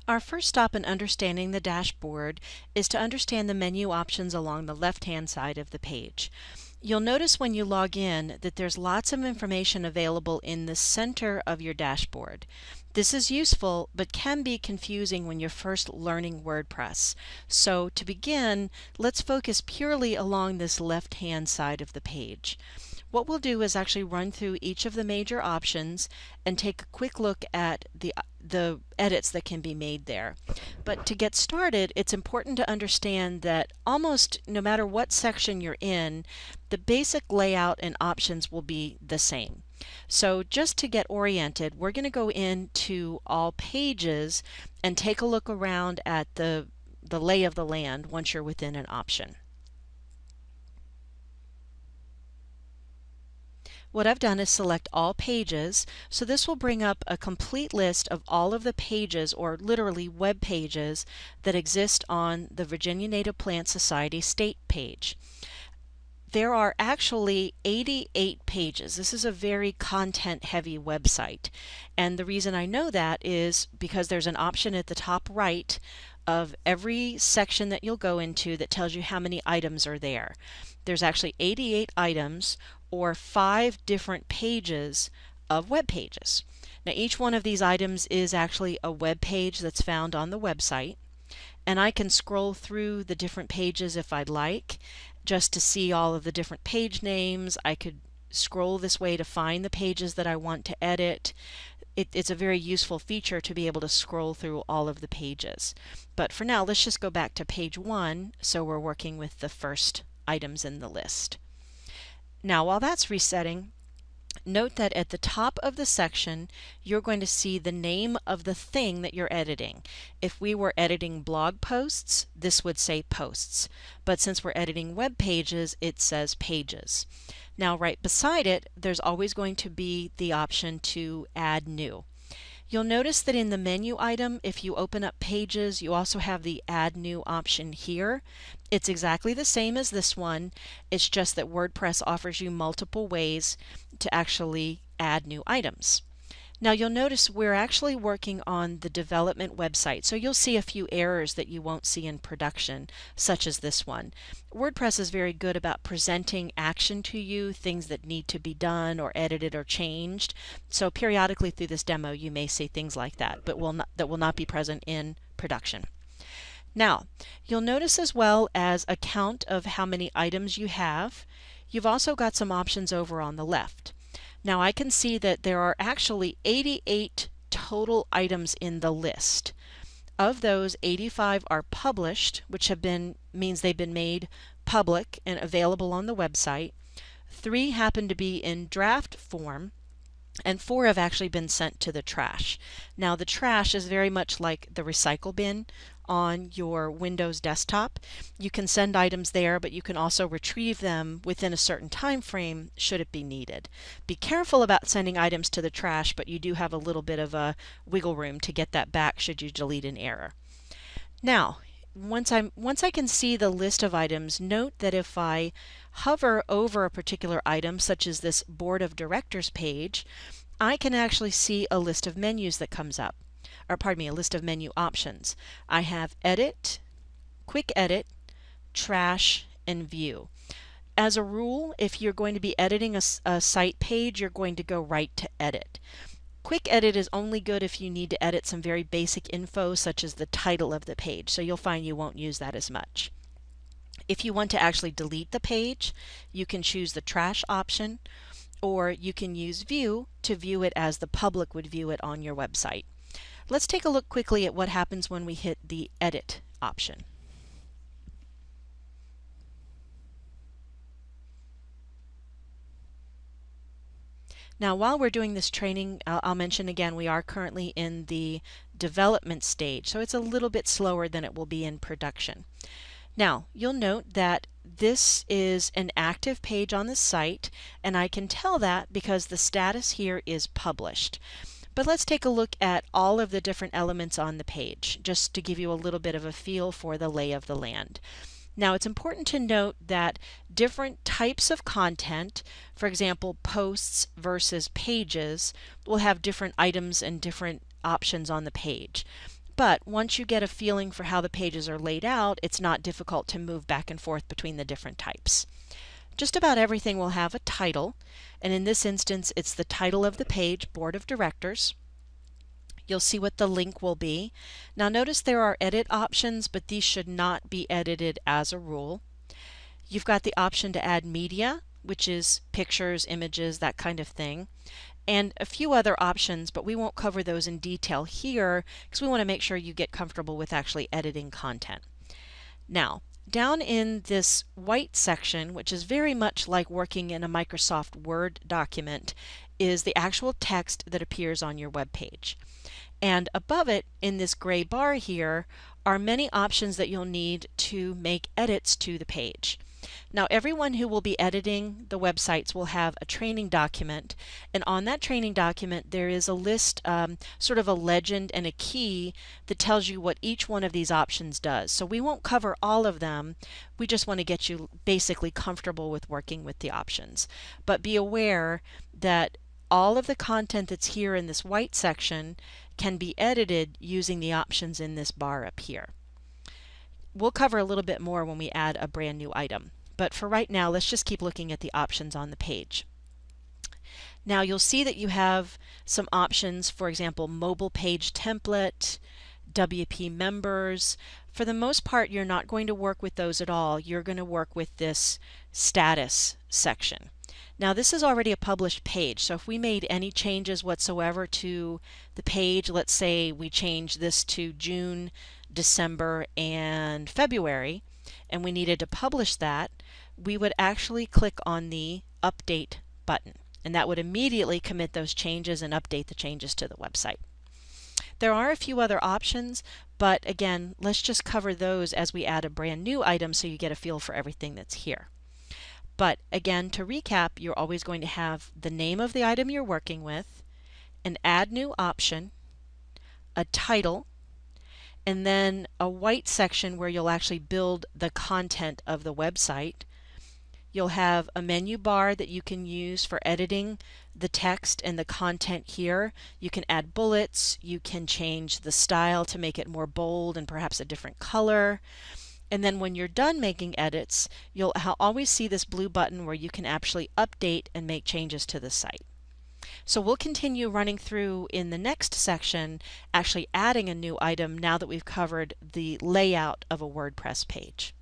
Our first stop in understanding the dashboard is to understand the menu options along the left-hand side of the page. You'll notice when you log in that there's lots of information available in the center of your dashboard. This is useful but can be confusing when you're first learning WordPress. So to begin, let's focus purely along this left-hand side of the page. What we'll do is actually run through each of the major options and take a quick look at the edits that can be made there. But to get started, it's important to understand that almost no matter what section you're in, the basic layout and options will be the same. So just to get oriented, we're going to go into all pages and take a look around at the lay of the land once you're within an option. What I've done is select all pages, so this will bring up a complete list of all of the pages, or literally web pages, that exist on the Virginia Native Plant Society state page. There are actually 88 pages. This is a very content-heavy website, and the reason I know that is because there's an option at the top right of every section that you'll go into that tells you how many items are there. There's actually 88 items, or 5 different pages of web pages. Now each one of these items is actually a web page that's found on the website, and I can scroll through the different pages if I'd like, just to see all of the different page names. I could scroll this way to find the pages that I want to edit. It's a very useful feature to be able to scroll through all of the pages. But for now, let's just go back to page 1, so we're working with the first items in the list. Now, while that's resetting, note that at the top of the section, you're going to see the name of the thing that you're editing. If we were editing blog posts, this would say posts. But since we're editing web pages, it says pages. Now, right beside it, there's always going to be the option to add new. You'll notice that in the menu item, if you open up pages, you also have the add new option here. It's exactly the same as this one. It's just that WordPress offers you multiple ways to actually add new items. Now you'll notice we're actually working on the development website, so you'll see a few errors that you won't see in production, such as this one. WordPress is very good about presenting action to you, things that need to be done or edited or changed. So periodically through this demo you may see things like that, but that will not be present in production. Now, you'll notice as well as a count of how many items you have. You've also got some options over on the left. Now I can see that there are actually 88 total items in the list. Of those, 85 are published, which means they've been made public and available on the website. 3 happen to be in draft form, and 4 have actually been sent to the trash. Now the trash is very much like the recycle bin on your Windows desktop. You can send items there, but you can also retrieve them within a certain time frame should it be needed. Be careful about sending items to the trash, but you do have a little bit of a wiggle room to get that back should you delete an error. Now, once I can see the list of items, note that if I hover over a particular item, such as this Board of Directors page, I can actually see a list of menus that comes up. Or pardon me, a list of menu options. I have Edit, Quick Edit, Trash, and View. As a rule, if you're going to be editing a site page, you're going to go right to Edit. Quick Edit is only good if you need to edit some very basic info, such as the title of the page, so you'll find you won't use that as much. If you want to actually delete the page, you can choose the Trash option, or you can use View to view it as the public would view it on your website. Let's take a look quickly at what happens when we hit the Edit option. Now, while we're doing this training, I'll mention again, we are currently in the development stage, so it's a little bit slower than it will be in production. Now, you'll note that this is an active page on the site, and I can tell that because the status here is published. But let's take a look at all of the different elements on the page, just to give you a little bit of a feel for the lay of the land. Now, it's important to note that different types of content, for example, posts versus pages, will have different items and different options on the page. But once you get a feeling for how the pages are laid out, it's not difficult to move back and forth between the different types. Just about everything will have a title, and in this instance it's the title of the page, Board of Directors. You'll see what the link will be. Now notice there are edit options, but these should not be edited as a rule. You've got the option to add media, which is pictures, images, that kind of thing, and a few other options, but we won't cover those in detail here because we want to make sure you get comfortable with actually editing content. Now, down in this white section, which is very much like working in a Microsoft Word document, is the actual text that appears on your web page. And above it, in this gray bar here, are many options that you'll need to make edits to the page. Now, everyone who will be editing the websites will have a training document, and on that training document there is a list, sort of a legend and a key that tells you what each one of these options does. So we won't cover all of them, we just want to get you basically comfortable with working with the options. But be aware that all of the content that's here in this white section can be edited using the options in this bar up here. We'll cover a little bit more when we add a brand new item, but for right now let's just keep looking at the options on the page. Now you'll see that you have some options, for example, mobile page template, WP members. For the most part you're not going to work with those at all. You're going to work with this status section. Now this is already a published page, so if we made any changes whatsoever to the page, let's say we change this to June, December, and February, and we needed to publish that, we would actually click on the Update button, and that would immediately commit those changes and update the changes to the website. There are a few other options, but again, let's just cover those as we add a brand new item so you get a feel for everything that's here. But again, to recap, you're always going to have the name of the item you're working with, an Add New option, a title, and then a white section where you'll actually build the content of the website. You'll have a menu bar that you can use for editing the text and the content here. You can add bullets, you can change the style to make it more bold and perhaps a different color. And then when you're done making edits, you'll always see this blue button where you can actually update and make changes to the site. So we'll continue running through in the next section, actually adding a new item now that we've covered the layout of a WordPress page.